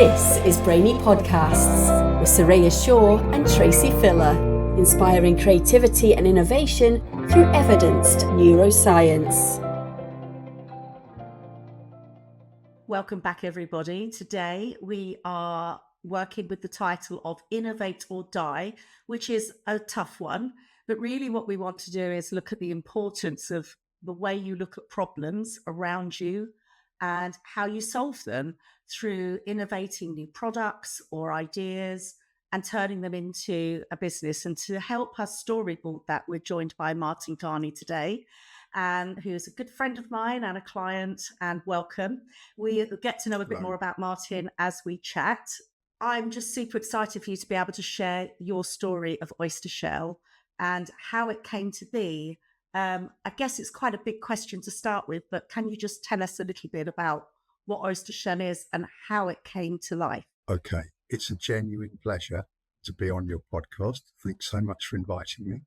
This is Brainy Podcasts with Soraya Shaw and Tracy Filler, inspiring creativity and innovation through evidenced neuroscience. Welcome back, everybody. Today we are working with the title of Innovate or Die, which is a tough one. But really what we want to do is look at the importance of the way you look at problems around you and how you solve them through innovating new products or ideas and turning them into a business. And to help us storyboard that, we're joined by Martin Kearney today, and who's a good friend of mine and a client, and welcome. We get to know a bit more about Martin as we chat. I'm just super excited for you to be able to share your story of Oyster Shell and how it came to be. I guess it's quite a big question to start with, but can you just tell us a little bit about what Oyster Shell is and how it came to life? Okay, it's a genuine pleasure to be on your podcast. Thanks so much for inviting me.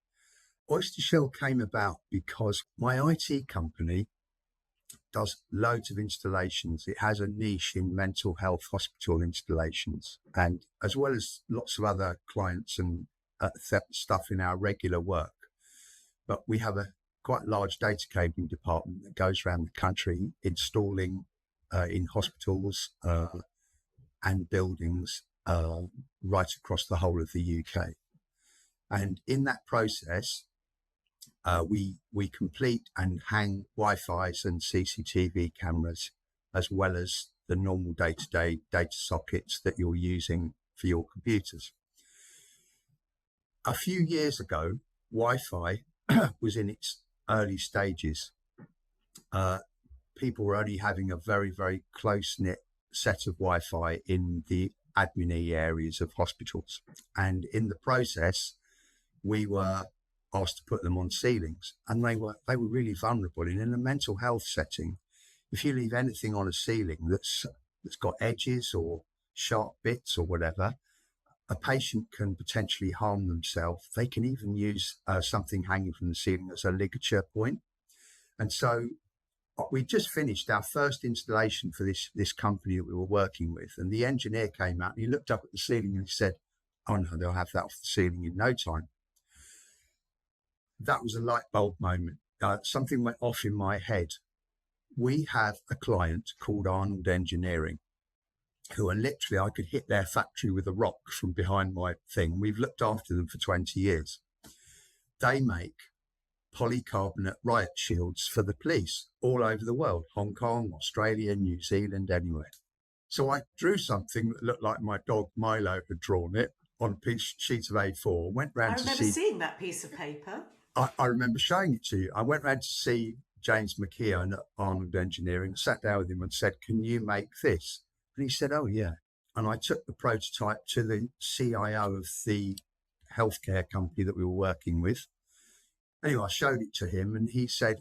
Oyster Shell came about because my IT company does loads of installations. It has a niche in mental health hospital installations, and as well as lots of other clients and stuff in our regular work. But we have a quite large data cabling department that goes around the country installing in hospitals and buildings right across the whole of the UK. And in that process, we complete and hang Wi-Fi's and CCTV cameras, as well as the normal day-to-day data sockets that you're using for your computers. A few years ago, Wi-Fi was in its early stages. People were only having a very, very close-knit set of Wi-Fi in the admin areas of hospitals. And in the process, we were asked to put them on ceilings, and they were really vulnerable. And in a mental health setting, if you leave anything on a ceiling that's got edges or sharp bits or whatever, a patient can potentially harm themselves. They can even use something hanging from the ceiling as a ligature point. And so we just finished our first installation for this company that we were working with, and the engineer came out and he looked up at the ceiling and he said, "Oh no, they'll have that off the ceiling in no time." That was a light bulb moment. Something went off in my head. We have a client called Arnold Engineering, who are literally, I could hit their factory with a rock from behind my thing. We've looked after them for 20 years. They make polycarbonate riot shields for the police all over the world, Hong Kong, Australia, New Zealand, anywhere. So I drew something that looked like my dog Milo had drawn it on a sheet of A4, went round to see... I remember seeing that piece of paper. I remember showing it to you. I went round to see James McKeown at Arnold Engineering, sat down with him and said, "Can you make this?" And he said, "Oh, yeah." And I took the prototype to the CIO of the healthcare company that we were working with. Anyway, I showed it to him and he said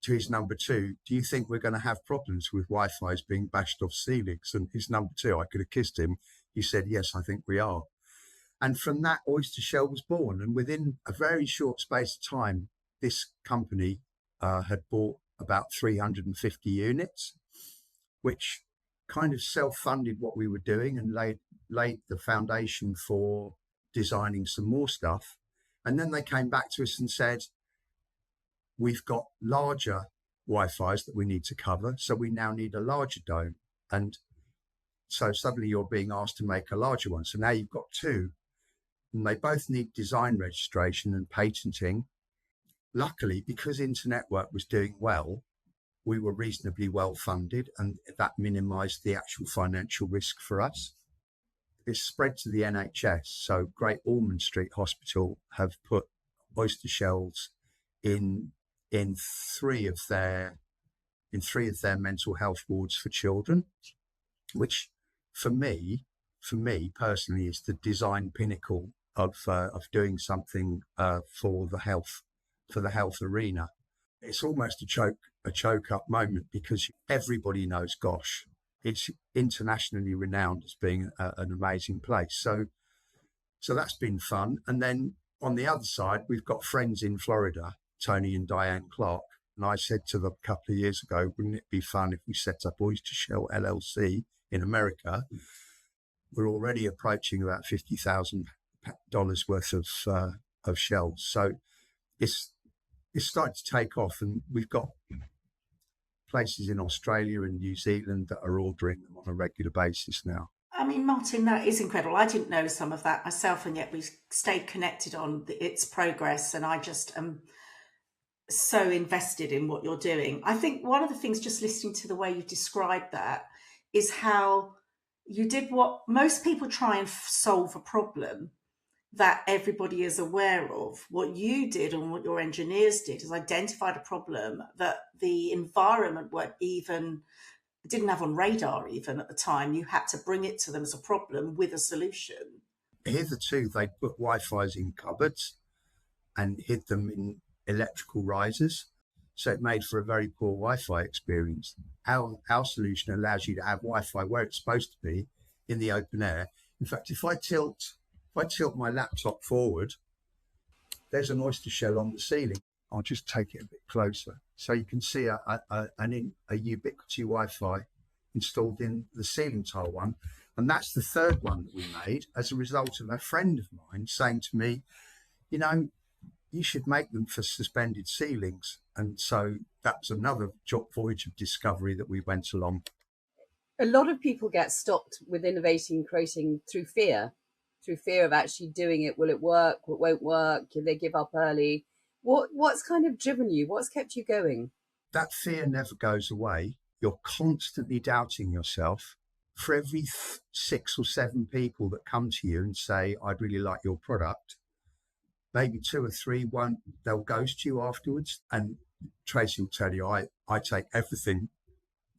to his number two, "Do you think we're going to have problems with Wi-Fi's being bashed off ceilings?" And his number two, I could have kissed him. He said, "Yes, I think we are." And from that, Oyster Shell was born. And within a very short space of time, this company had bought about 350 units, which kind of self-funded what we were doing and laid the foundation for designing some more stuff. And then they came back to us and said, "We've got larger Wi-Fi's that we need to cover, so we now need a larger dome." And so suddenly you're being asked to make a larger one. So now you've got two, and they both need design registration and patenting. Luckily, because Internetwork was doing well, we were reasonably well funded, and that minimised the actual financial risk for us. This spread to the NHS. So Great Ormond Street Hospital have put Oyster Shells in three of their mental health wards for children, which for me personally is the design pinnacle of doing something for the health arena. It's almost a choke up moment, because everybody knows, gosh, it's internationally renowned as being an amazing place. So that's been fun. And then on the other side, we've got friends in Florida, Tony and Diane Clark. And I said to them a couple of years ago, wouldn't it be fun if we set up Oyster Shell LLC in America we're already approaching about $50,000 worth of shelves. So it's starting to take off, and we've got places in Australia and New Zealand that are ordering them on a regular basis now. I mean, Martin, that is incredible. I didn't know some of that myself, and yet we've stayed connected on its progress. And I just am so invested in what you're doing. I think one of the things, just listening to the way you described that, is how you did what most people try and solve a problem that everybody is aware of. What you did and what your engineers did is identified a problem that the environment didn't have on radar even at the time. You had to bring it to them as a problem with a solution. Hitherto, they put Wi-Fi's in cupboards and hid them in electrical risers. So it made for a very poor Wi-Fi experience. Our solution allows you to have Wi-Fi where it's supposed to be, in the open air. In fact, if I tilt my laptop forward, there's an oyster shell on the ceiling. I'll just take it a bit closer. So you can see a Ubiquiti Wi-Fi installed in the ceiling tile one. And that's the third one that we made as a result of a friend of mine saying to me, you know, you should make them for suspended ceilings. And so that's another voyage of discovery that we went along. A lot of people get stopped with innovating, creating through fear of actually doing it. Will it work? It won't work. Can they give up early? What's kind of driven you? What's kept you going? That fear never goes away. You're constantly doubting yourself. For every 6 or 7 people that come to you and say, I'd really like your product, maybe 2 or 3 won't, they'll ghost you afterwards. And Tracy will tell you, I take everything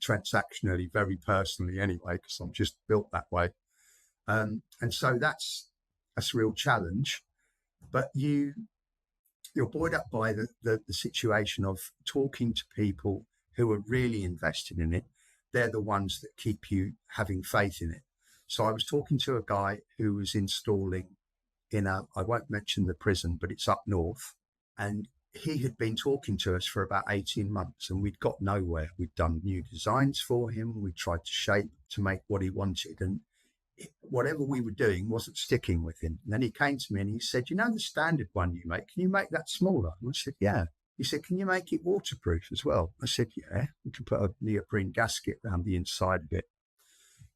transactionally very personally anyway, because I'm just built that way. And so that's a real challenge. But you're buoyed up by the situation of talking to people who are really invested in it. They're the ones that keep you having faith in it. So I was talking to a guy who was installing I won't mention the prison, but it's up north. And he had been talking to us for about 18 months and we'd got nowhere. We'd done new designs for him. We tried to shape to make what he wanted. And whatever we were doing wasn't sticking with him. And then he came to me and he said, you know, the standard one you make, can you make that smaller? And I said, yeah. He said, can you make it waterproof as well? I said, yeah, we can put a neoprene gasket around the inside of it.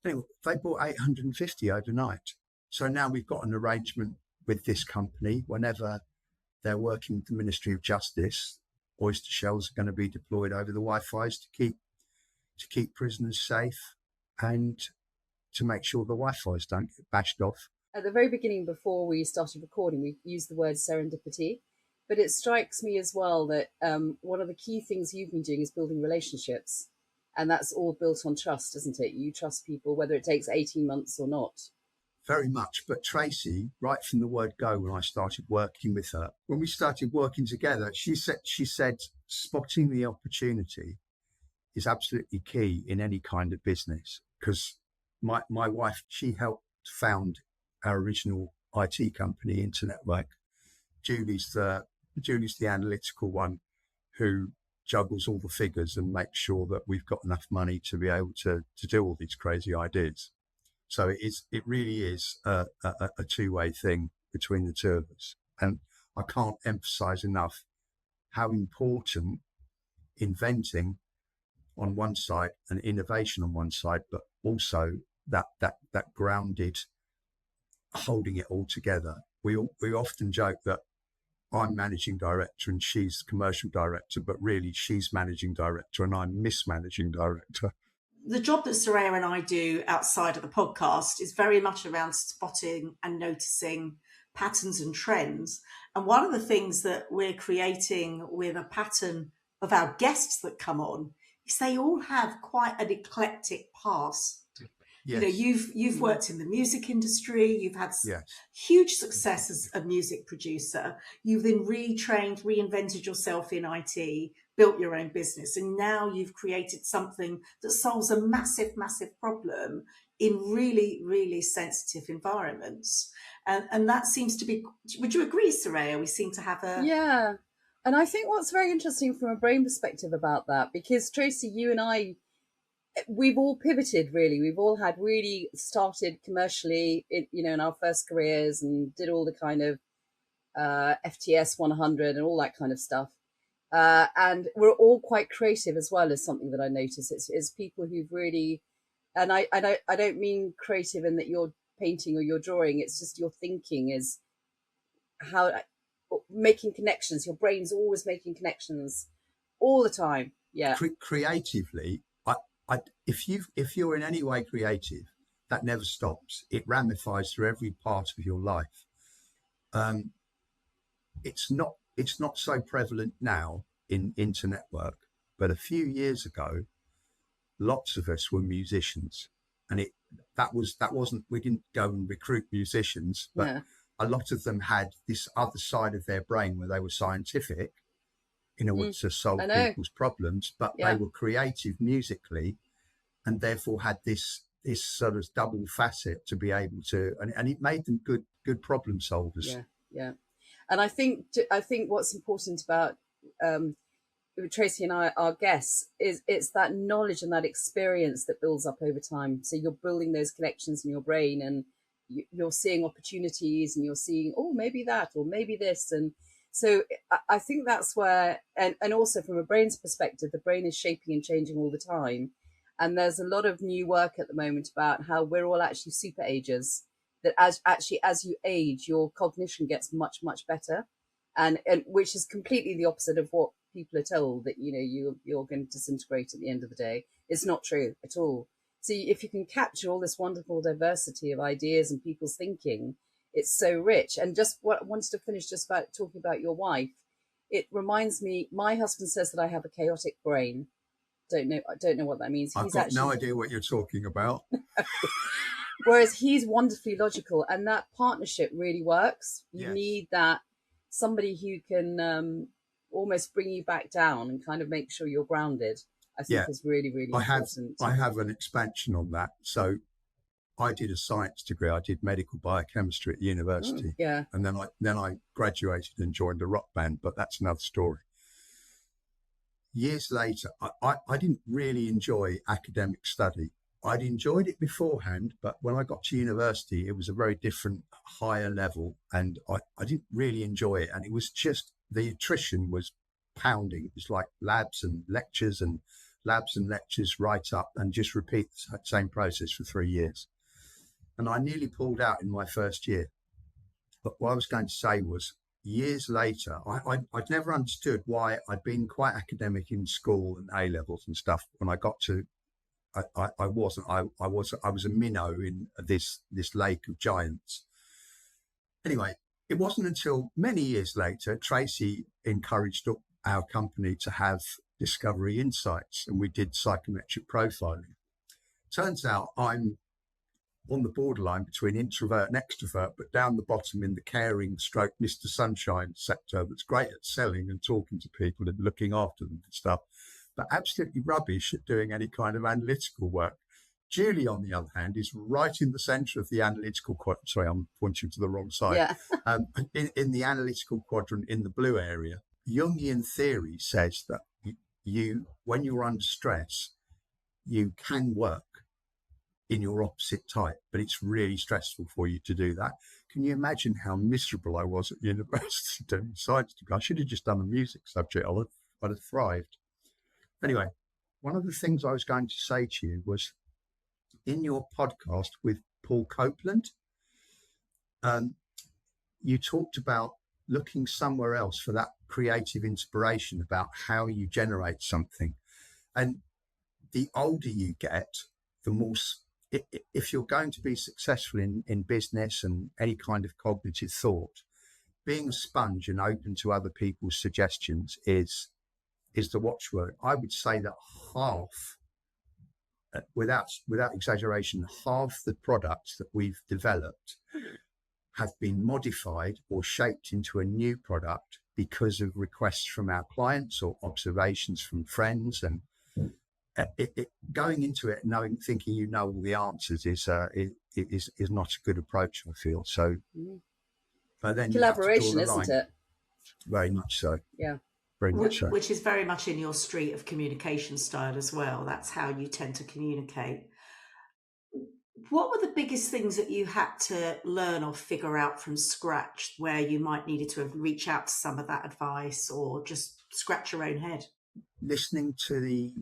Anyway, they bought 850 overnight. So now we've got an arrangement with this company. Whenever they're working with the Ministry of Justice, oyster shells are going to be deployed over the Wi-Fi's to keep prisoners safe and to make sure the Wi-Fi's don't get bashed off. At the very beginning, before we started recording, we used the word serendipity. But it strikes me as well that one of the key things you've been doing is building relationships. And that's all built on trust, isn't it? You trust people, whether it takes 18 months or not. Very much. But Tracy, right from the word go, when I started working with her, when we started working together, she said spotting the opportunity is absolutely key in any kind of business. Because my wife, she helped found our original IT company, Internetwork. Julie's the analytical one who juggles all the figures and makes sure that we've got enough money to be able to do all these crazy ideas. So it really is a two-way thing between the two of us. And I can't emphasize enough how important inventing on one side and innovation on one side, but also that grounded holding it all together. We often joke that I'm managing director and she's commercial director, but really she's managing director and I'm mismanaging director. The job that Soraya and I do outside of the podcast is very much around spotting and noticing patterns and trends. And one of the things that we're creating with a pattern of our guests that come on is they all have quite an eclectic past. Yes. You know, you've worked in the music industry. You've had huge success as a music producer. You've then reinvented yourself in IT, built your own business, and now you've created something that solves a massive, massive problem in really, really sensitive environments. And that seems to be. Would you agree, Soraya? We seem to have a And I think what's very interesting from a brain perspective about that, because Tracy, you and I we've all pivoted, really. We've all had really started commercially, in our first careers, and did all the kind of FTS 100 and all that kind of stuff. And we're all quite creative as well, as something that I notice. It's people who've really, and I don't mean creative in that you're painting or you're drawing. It's just your thinking is how making connections. Your brain's always making connections all the time. Yeah. Creatively, if you're in any way creative, that never stops. It ramifies through every part of your life. It's not so prevalent now in internet work, but a few years ago, lots of us were musicians, and that wasn't we didn't go and recruit musicians, but Yeah. a lot of them had this other side of their brain where they were scientific in order to solve people's problems, but they were creative musically, and therefore had this sort of double facet to be able to, and it made them good problem solvers. Yeah. And I think what's important about Tracy and I, our guests, is it's that knowledge and that experience that builds up over time. So you're building those connections in your brain, and you're seeing opportunities, and you're seeing, oh, maybe that, or maybe this. And so I think that's where, and also from a brain's perspective, the brain is shaping and changing all the time. And there's a lot of new work at the moment about how we're all actually super agers, that as you age, your cognition gets much, much better. And which is completely the opposite of what people are told, that, you're going to disintegrate at the end of the day. It's not true at all. So if you can capture all this wonderful diversity of ideas and people's thinking, it's so rich. And just what I wanted to finish just about talking about your wife, it reminds me, my husband says that I have a chaotic brain. I don't know what that means. I've got no idea what you're talking about. Whereas he's wonderfully logical, and that partnership really works. You need that somebody who can almost bring you back down and kind of make sure you're grounded. I think is really, really important. I have an expansion on that. So I did a science degree. I did medical biochemistry at university. And then I graduated and joined a rock band, but that's another story. Years later, I didn't really enjoy academic study. I'd enjoyed it beforehand, but when I got to university, it was a very different, higher level, and I didn't really enjoy it. And it was just, the attrition was pounding. It was like labs and lectures right up, and just repeat the same process for 3 years. And I nearly pulled out in my first year. But what I was going to say was, years later, I'd never understood why I'd been quite academic in school and A levels and stuff. When I got to, I was a minnow in this lake of giants. Anyway, it wasn't until many years later, Tracy encouraged our company to have Discovery Insights, and we did psychometric profiling. Turns out I'm on the borderline between introvert and extrovert, but down the bottom in the caring stroke Mr. Sunshine sector that's great at selling and talking to people and looking after them and stuff, but absolutely rubbish at doing any kind of analytical work. Julie, on the other hand, is right in the centre of the analytical quadrant. Sorry, I'm pointing to the wrong side. In the analytical quadrant in the blue area. Jungian theory says that when you're under stress, you can work in your opposite type, but it's really stressful for you to do that. Can you imagine how miserable I was at university doing science degree? I should have just done a music subject. I'd have thrived. Anyway, one of the things I was going to say to you was, in your podcast with Paul Copeland, you talked about looking somewhere else for that creative inspiration about how you generate something. And the older you get, the more, if you're going to be successful in business and any kind of cognitive thought, being a sponge and open to other people's suggestions is the watchword. I would say that half, without exaggeration, half the products that we've developed have been modified or shaped into a new product because of requests from our clients or observations from friends. And going into it thinking you know all the answers is not a good approach, I feel. So, but then collaboration, isn't it? Very much so. Yeah. very much so. Which is very much in your street of communication style as well. That's how you tend to communicate. What were the biggest things that you had to learn or figure out from scratch where you might needed to have reach out to some of that advice or just scratch your own head? Listening to the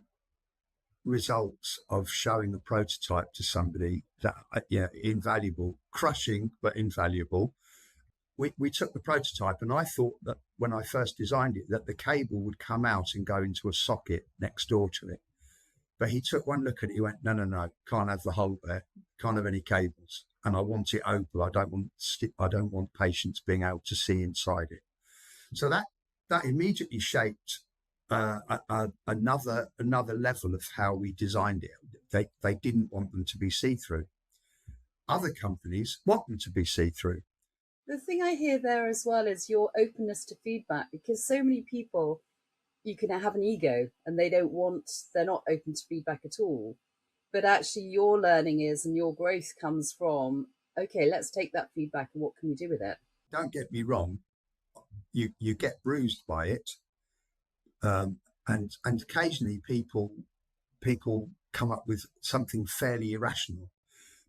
results of showing a prototype to somebody, that invaluable, crushing but invaluable. We took the prototype, and I thought that when I first designed it that the cable would come out and go into a socket next door to it. But he took one look at it. He went, no, can't have the hole there. Can't have any cables. And I want it open. I don't want patients being able to see inside it. So that immediately shaped another level of how we designed it. They didn't want them to be see-through. Other companies want them to be see-through. The thing I hear there as well is your openness to feedback, because so many people, you can have an ego and they're not open to feedback at all. But actually your learning is, and your growth comes from, okay, let's take that feedback and what can we do with it? Don't get me wrong, you get bruised by it. And occasionally people come up with something fairly irrational.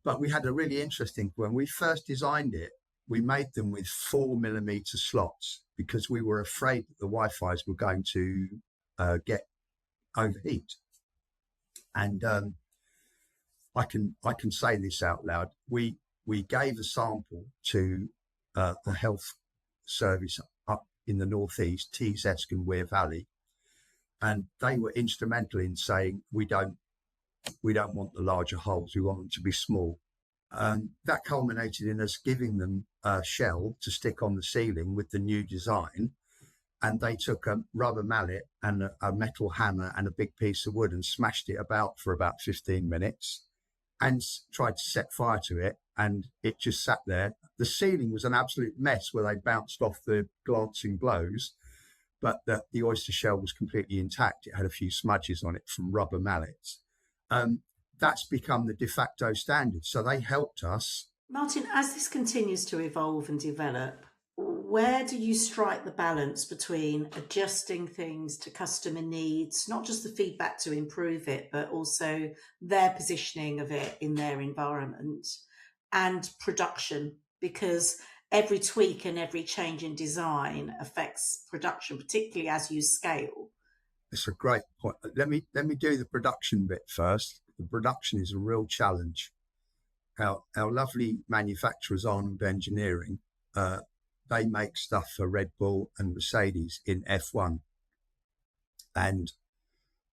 But we had a really interesting, when we first designed it, we made them with 4mm slots because we were afraid that the Wi-Fi's were going to get overheat. And I can say this out loud. We gave a sample to a health service up in the northeast, Tees, Eskin, Wear Valley, and they were instrumental in saying we don't want the larger holes. We want them to be small. That culminated in us giving them a shell to stick on the ceiling with the new design. And they took a rubber mallet and a metal hammer and a big piece of wood and smashed it about for about 15 minutes and tried to set fire to it. And it just sat there. The ceiling was an absolute mess where they bounced off the glancing blows, but the oyster shell was completely intact. It had a few smudges on it from rubber mallets. That's become the de facto standard. So they helped us. Martin, as this continues to evolve and develop, where do you strike the balance between adjusting things to customer needs, not just the feedback to improve it, but also their positioning of it in their environment, and production? Because every tweak and every change in design affects production, particularly as you scale. It's a great point. Let me do the production bit first. The production is a real challenge. Our lovely manufacturers, Arnold Engineering, they make stuff for Red Bull and Mercedes in F1. And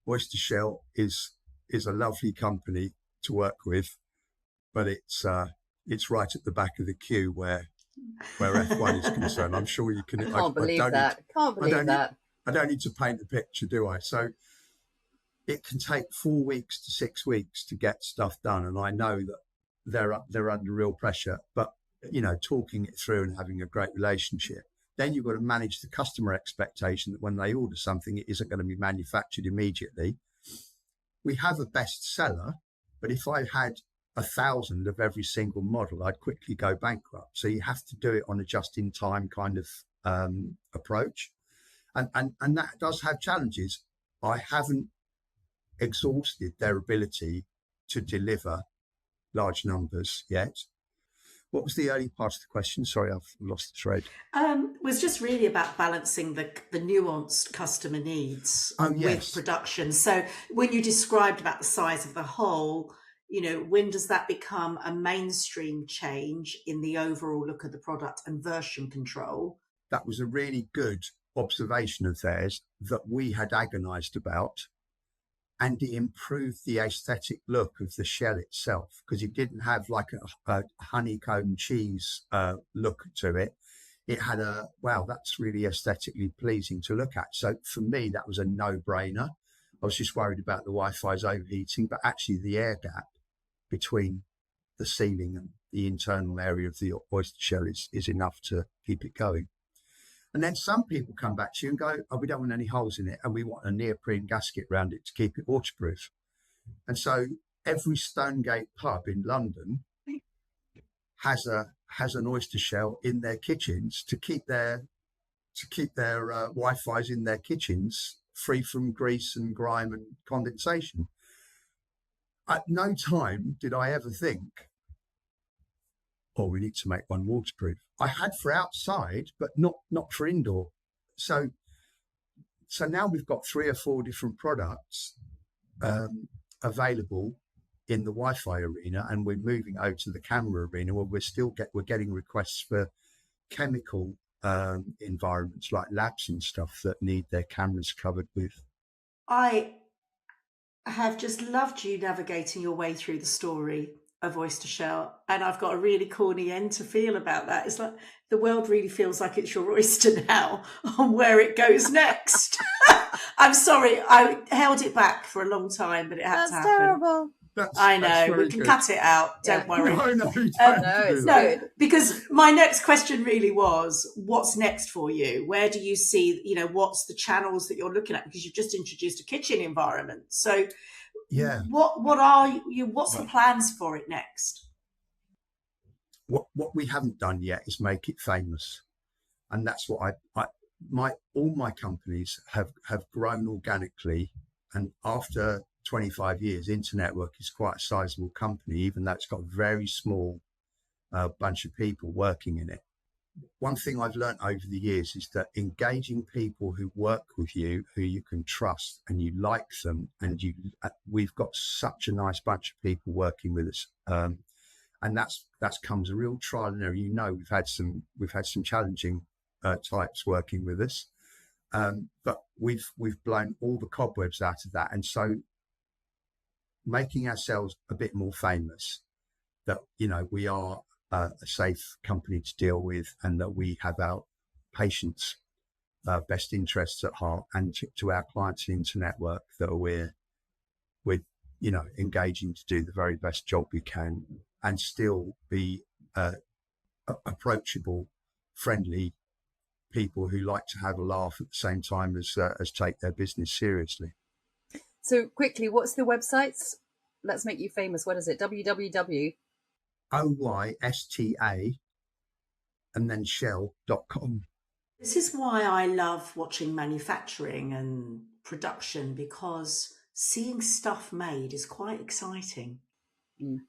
Oyster Shell is a lovely company to work with, but it's right at the back of the queue where F1 is concerned. I'm sure you can. I can't believe that. I don't need to paint the picture, do I? So it can take 4 weeks to 6 weeks to get stuff done, and I know that they're under real pressure. But talking it through and having a great relationship, then you've got to manage the customer expectation that when they order something, it isn't going to be manufactured immediately. We have a bestseller, but if I had 1,000 of every single model, I'd quickly go bankrupt. So you have to do it on a just-in-time kind of approach, and that does have challenges. I haven't exhausted their ability to deliver large numbers yet. What was the early part of the question? Sorry, I've lost the thread. It was just really about balancing the nuanced customer needs with production. So when you described about the size of the hole, when does that become a mainstream change in the overall look of the product and version control? That was a really good observation of theirs that we had agonized about. And it improved the aesthetic look of the shell itself, because it didn't have like a honeycomb cheese look to it. It had that's really aesthetically pleasing to look at. So for me, that was a no-brainer. I was just worried about the Wi-Fi's overheating, but actually the air gap between the ceiling and the internal area of the oyster shell is enough to keep it going. And then some people come back to you and go, oh, we don't want any holes in it, and we want a neoprene gasket around it to keep it waterproof. And so every Stonegate pub in London has an oyster shell in their kitchens to keep their to keep their Wi-Fi's in their kitchens free from grease and grime and condensation. At no time did I ever think, oh, we need to make one waterproof. I had for outside, but not for indoor. So now we've got 3 or 4 different products available in the Wi-Fi arena, and we're moving over to the camera arena where we're getting requests for chemical environments like labs and stuff that need their cameras covered with. I have just loved you navigating your way through the story of Oyster Shell, and I've got a really corny end to feel about that. It's like the world really feels like it's your oyster now on where it goes next. I'm sorry, I held it back for a long time, but it had to happen. That's terrible. I know, we can cut it out, don't worry. No, Good. Because my next question really was, what's next for you? Where do you see, what's the channels that you're looking at? Because you've just introduced a kitchen environment. So yeah, what's the plans for it next? What we haven't done yet is make it famous. And that's what all my companies have grown organically. And after 25 years, Internetwork is quite a sizable company, even though it's got a very small bunch of people working in it. One thing I've learned over the years is that engaging people who work with you, who you can trust and you like them, and we've got such a nice bunch of people working with us, and that's comes a real trial and error. We've had some challenging types working with us, but we've blown all the cobwebs out of that, and so making ourselves a bit more famous, that we are a safe company to deal with, and that we have our patients' best interests at heart, and to our clients in Internetwork, that we're engaging to do the very best job we can and still be approachable, friendly people who like to have a laugh at the same time as take their business seriously. So quickly, what's the websites? Let's make you famous. What is it? www. OYSTA and then shell.com. This is why I love watching manufacturing and production, because seeing stuff made is quite exciting.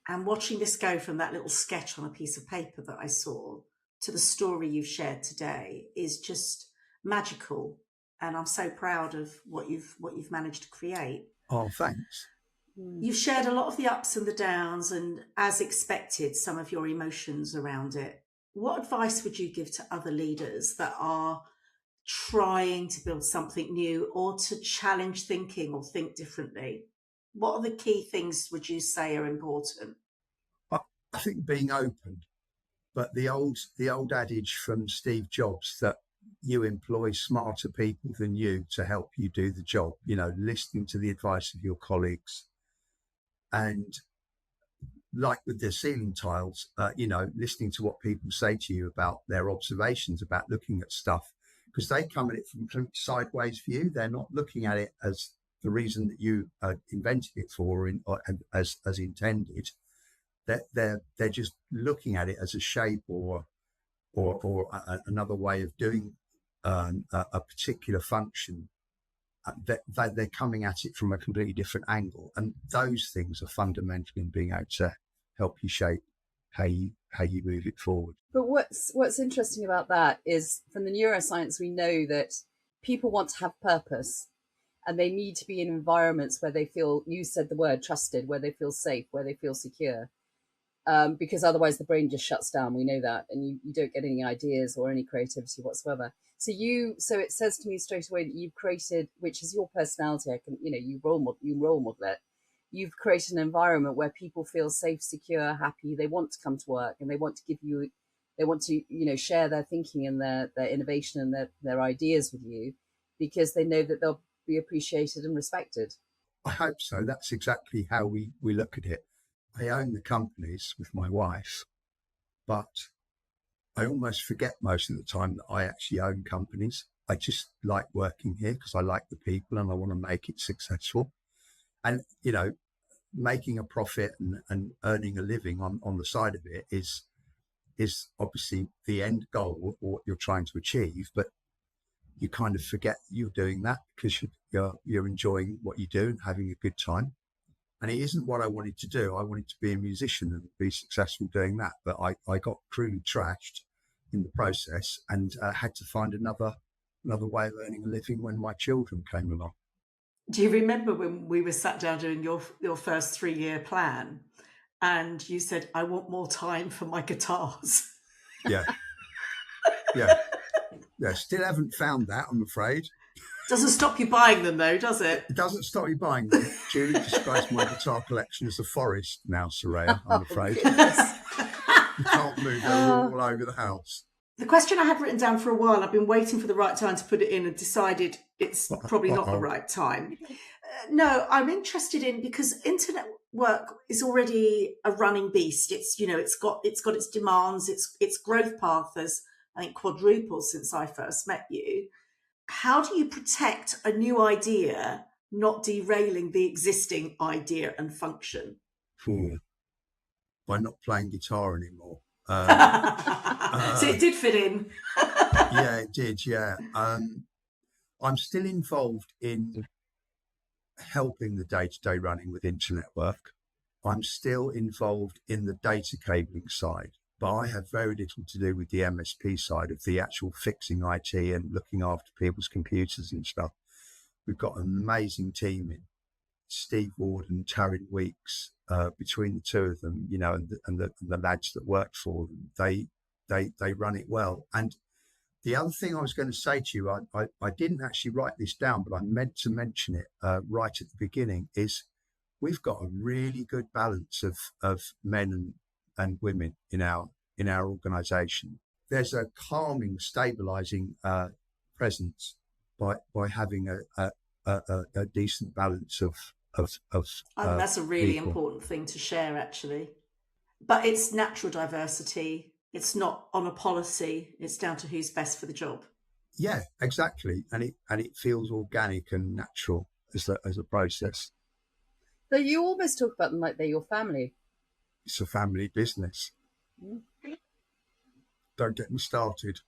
And watching this go from that little sketch on a piece of paper that I saw to the story you've shared today is just magical. And I'm so proud of what you've managed to create. Oh, thanks. You've shared a lot of the ups and the downs, and as expected, some of your emotions around it. What advice would you give to other leaders that are trying to build something new or to challenge thinking or think differently? What are the key things would you say are important? I think being open, but the old adage from Steve Jobs that you employ smarter people than you to help you do the job, listening to the advice of your colleagues. And like with the ceiling tiles, listening to what people say to you about their observations, about looking at stuff, because they come at it from a sideways view. They're not looking at it as the reason that you invented it for, or as intended. They're just looking at it as a shape or another way of doing a particular function. They're coming at it from a completely different angle, and those things are fundamental in being able to help you shape how you move it forward. But what's interesting about that is, from the neuroscience, we know that people want to have purpose, and they need to be in environments where they feel, you said the word, trusted, where they feel safe, where they feel secure, because otherwise the brain just shuts down. We know that, and you don't get any ideas or any creativity whatsoever. So it says to me straight away that you've created, which is your personality. You role model it. You've created an environment where people feel safe, secure, happy. They want to come to work, and they want to share their thinking and their innovation and their ideas with you, because they know that they'll be appreciated and respected. I hope so. That's exactly how we look at it. I own the companies with my wife, but I almost forget most of the time that I actually own companies. I just like working here because I like the people and I want to make it successful. And, making a profit and earning a living on the side of it is obviously the end goal or what you're trying to achieve. But you kind of forget you're doing that because you're enjoying what you do and having a good time. And it isn't what I wanted to do. I wanted to be a musician and be successful doing that. But I got cruelly trashed in the process and had to find another way of earning a living when my children came along. Do you remember when we were sat down doing your first 3-year plan, and you said, "I want more time for my guitars"? Yeah, yeah. Still haven't found that, I'm afraid. Doesn't stop you buying them, though, does it? It doesn't stop you buying them. Julie describes my guitar collection as a forest now, Soraya, I'm afraid. You can't move them all over the house. The question I had written down for a while, I've been waiting for the right time to put it in and decided it's probably not the right time. No, I'm interested in, because internet work is already a running beast. It's, it's got its demands. Its growth path has, I think, quadrupled since I first met you. How do you protect a new idea not derailing the existing idea and function? By not playing guitar anymore. So it did fit in. Yeah, it did. Yeah. I'm still involved in helping the day-to-day running with internet work. I'm still involved in the data cabling side, but I have very little to do with the MSP side of the actual fixing IT and looking after people's computers and stuff. We've got an amazing team in Steve Ward and Taryn Weeks. Between the two of them, and the lads that work for them, they run it well. And the other thing I was going to say to you, I didn't actually write this down, but I meant to mention it right at the beginning, is we've got a really good balance of men and women in our organisation. There's a calming, stabilising presence by having a decent balance of that's a really people. important thing to share, actually. But it's natural diversity. It's not on a policy. It's down to who's best for the job. Yeah, exactly, and it feels organic and natural as a process. So you almost talk about them like they're your family. It's a family business. Don't get me started.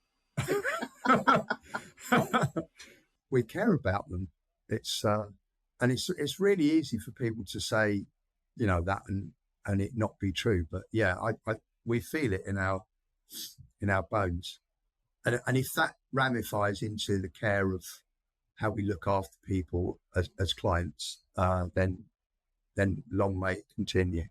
We care about them. It's really easy for people to say, that and it not be true. But yeah, we feel it in our bones, and if that ramifies into the care of how we look after people as clients, then long may it continue.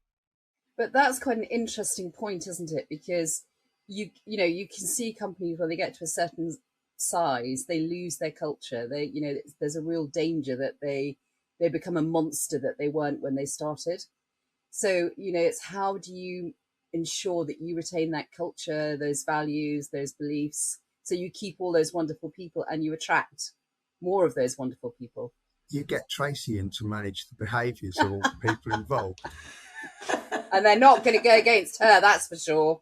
But that's quite an interesting point, isn't it? Because you can see companies when they get to a certain size, they lose their culture. There's a real danger that they become a monster that they weren't when they started. So, it's how do you ensure that you retain that culture, those values, those beliefs, so you keep all those wonderful people and you attract more of those wonderful people. You get Tracy in to manage the behaviours of all the people involved. And they're not going to go against her, that's for sure.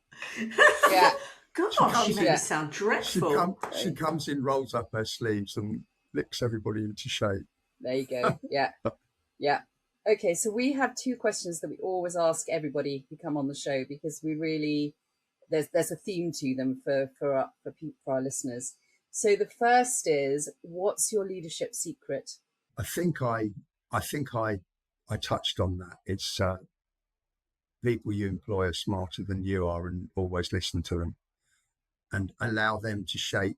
Yeah. Gosh, you make me sound dreadful. She comes in, rolls up her sleeves and licks everybody into shape. There you go. Yeah. Yeah. Okay, so we have 2 questions that we always ask everybody who come on the show, because we really, there's a theme to them for our listeners. So the first is, what's your leadership secret? I think I touched on that. It's people you employ are smarter than you are, and always listen to them and allow them to shape.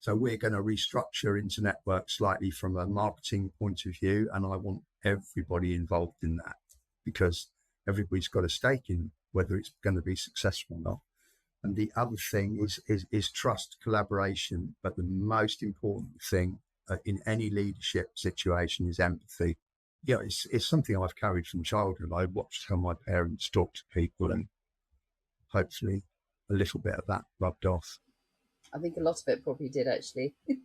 So we're going to restructure Internet Work slightly from a marketing point of view, and I want everybody involved in that, because everybody's got a stake in whether it's going to be successful or not. And the other thing is trust, collaboration, but the most important thing in any leadership situation is empathy. Yeah, it's something I've carried from childhood. I watched how my parents talk to people, and hopefully a little bit of that rubbed off. I think a lot of it probably did, actually, to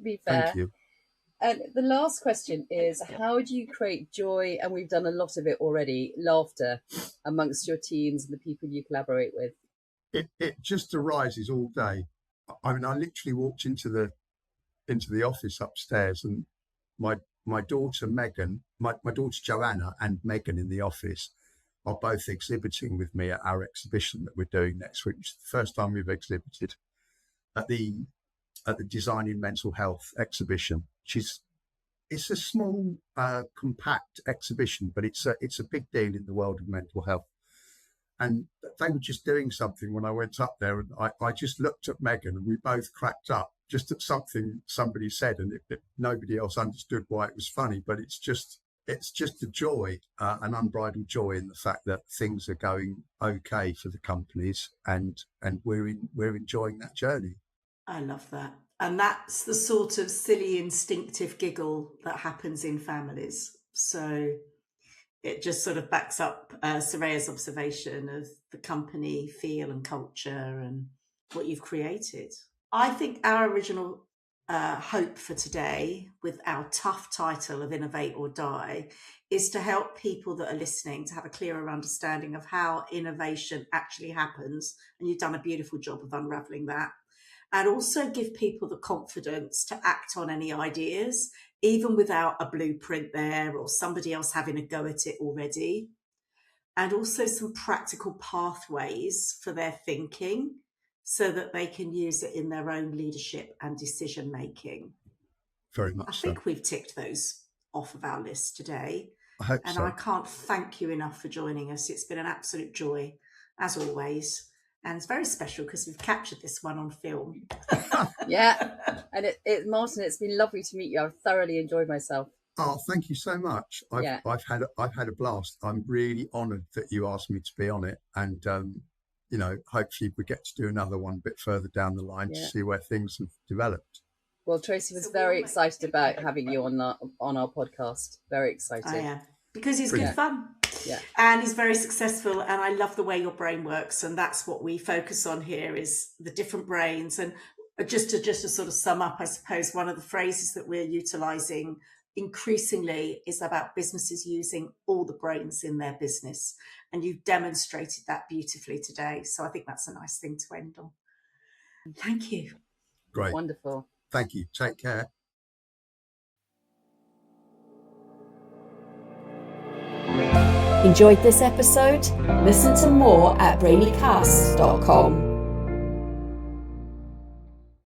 be fair. Thank you. And the last question is, how do you create joy, and we've done a lot of it already, laughter amongst your teams and the people you collaborate with? It just arises all day. I mean, I literally walked into the office upstairs, and my daughter Megan, my daughter Joanna and Megan in the office are both exhibiting with me at our exhibition that we're doing next week, which is the first time we've exhibited at the at the Designing Mental Health exhibition. It's a small, compact exhibition, but it's a big deal in the world of mental health. And they were just doing something when I went up there, and I just looked at Megan, and we both cracked up just at something somebody said, and nobody else understood why it was funny. But it's just a joy, an unbridled joy in the fact that things are going okay for the companies, and we're enjoying that journey. I love that. And that's the sort of silly, instinctive giggle that happens in families. So it just sort of backs up Soraya's observation of the company feel and culture and what you've created. I think our original hope for today, with our tough title of Innovate or Die, is to help people that are listening to have a clearer understanding of how innovation actually happens. And you've done a beautiful job of unraveling that. And also give people the confidence to act on any ideas, even without a blueprint there or somebody else having a go at it already. And also some practical pathways for their thinking so that they can use it in their own leadership and decision making. Very much I so. think we've ticked those off of our list today. I hope and so. I can't thank you enough for joining us. It's been an absolute joy, as always. And it's very special because we've captured this one on film. Yeah. And Martin, it's been lovely to meet you. I've thoroughly enjoyed myself. Oh, thank you so much. I've had a blast. I'm really honoured that you asked me to be on it, and hopefully we get to do another one a bit further down the line to see where things have developed. Well, Tracy was very excited about having you on our podcast. Very excited. I am, because he's good fun. Yeah. And he's very successful, and I love the way your brain works, and that's what we focus on here, is the different brains. And just to sort of sum up, I suppose one of the phrases that we're utilising increasingly is about businesses using all the brains in their business, and you've demonstrated that beautifully today. So I think that's a nice thing to end on. Thank you. Great. Wonderful. Thank you. Take care. Enjoyed this episode? Listen to more at brainycasts.com.